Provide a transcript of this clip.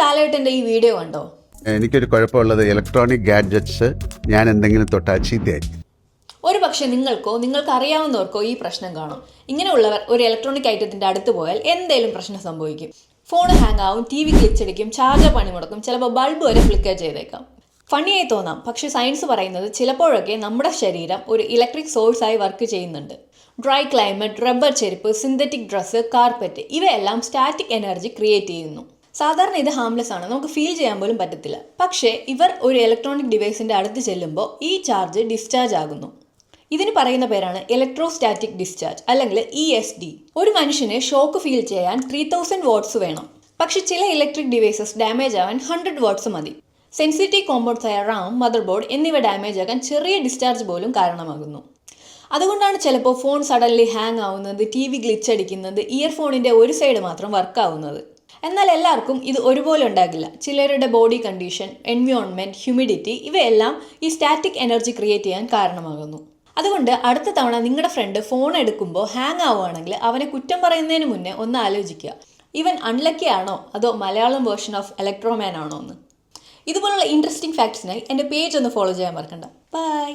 ലാലേട്ടൻ്റെ ഈ വീഡിയോ കണ്ടോ? എനിക്കൊരു കുഴപ്പമുള്ളത് ഇലക്ട്രോണിക് ഗാഡ്ജറ്റ്സ് ഞാൻ എന്തെങ്കിലും തൊട്ടാൽ ചീത്തയായിരിക്കും. ഒരു പക്ഷേ നിങ്ങൾക്ക് അറിയാവുന്നവർക്കോ ഈ പ്രശ്നം കാണും. ഇങ്ങനെയുള്ളവർ ഒരു ഇലക്ട്രോണിക് ഐറ്റത്തിൻ്റെ അടുത്ത് പോയാൽ എന്തെങ്കിലും പ്രശ്നം സംഭവിക്കും. ഫോൺ ഹാങ് ആവും, TV ഗ്ലിച്ചടിക്കും, ചാർജർ പണിമുടക്കും, ചിലപ്പോൾ ബൾബ് വരെ ഫ്ലിക്കർ ചെയ്തേക്കാം. ഫണിയായി തോന്നാം, പക്ഷേ സയൻസ് പറയുന്നത് ചിലപ്പോഴൊക്കെ നമ്മുടെ ശരീരം ഒരു ഇലക്ട്രിക് സോഴ്സായി വർക്ക് ചെയ്യുന്നുണ്ട്. ഡ്രൈ ക്ലൈമറ്റ്, റബ്ബർ ചെരുപ്പ്, സിന്തറ്റിക് ഡ്രസ്സ്, കാർപ്പറ്റ് ഇവയെല്ലാം സ്റ്റാറ്റിക് എനർജി ക്രിയേറ്റ് ചെയ്യുന്നു. സാധാരണ ഇത് ഹാംലെസ് ആണ്, നമുക്ക് ഫീൽ ചെയ്യാൻ പോലും പറ്റത്തില്ല. പക്ഷേ ഇവർ ഒരു ഇലക്ട്രോണിക് ഡിവൈസിൻ്റെ അടുത്ത് ചെല്ലുമ്പോൾ ഈ ചാർജ് ഡിസ്ചാർജ് ആകുന്നു. ഇതിന് പറയുന്ന പേരാണ് ഇലക്ട്രോസ്റ്റാറ്റിക് ഡിസ്ചാർജ് അല്ലെങ്കിൽ ESD. ഒരു മനുഷ്യന് ഷോക്ക് ഫീൽ ചെയ്യാൻ 3000 വാട്ട്സ് വേണം. പക്ഷെ ചില ഇലക്ട്രിക് ഡിവൈസസ് ഡാമേജ് ആവാൻ 100 വാട്ട്സ് മതി. സെൻസിറ്റീവ് കോമ്പൗണ്ട്സ് ആയ റാം, മദർ ബോർഡ് എന്നിവ ഡാമേജ് ആകാൻ ചെറിയ ഡിസ്ചാർജ് പോലും കാരണമാകുന്നു. അതുകൊണ്ടാണ് ചിലപ്പോൾ ഫോൺ സഡൻലി ഹാങ് ആവുന്നത്, TV ഗ്ലിച്ച് അടിക്കുന്നത്, ഇയർഫോണിൻ്റെ ഒരു സൈഡ് മാത്രം വർക്ക് ആവുന്നത്. എന്നാൽ എല്ലാവർക്കും ഇത് ഒരുപോലെ ഉണ്ടാകില്ല. ചിലരുടെ ബോഡി കണ്ടീഷൻ, എൻവയോൺമെൻറ്റ്, ഹ്യൂമിഡിറ്റി ഇവയെല്ലാം ഈ സ്റ്റാറ്റിക് എനർജി ക്രിയേറ്റ് ചെയ്യാൻ കാരണമാകുന്നു. അതുകൊണ്ട് അടുത്ത തവണ നിങ്ങളുടെ ഫ്രണ്ട് ഫോൺ എടുക്കുമ്പോൾ ഹാങ് ആവുകയാണെങ്കിൽ അവനെ കുറ്റം പറയുന്നതിന് മുന്നേ ഒന്ന് ആലോചിക്കുക, ഇവൻ അൺലക്കി ആണോ അതോ മലയാളം വേർഷൻ ഓഫ് ഇലക്ട്രോമാൻ ആണോ എന്ന്. ഇതുപോലുള്ള ഇൻട്രസ്റ്റിംഗ് ഫാക്ട്സിനായി എൻ്റെ പേജ് ഒന്ന് ഫോളോ ചെയ്യാൻ മറക്കണ്ട. ബൈ.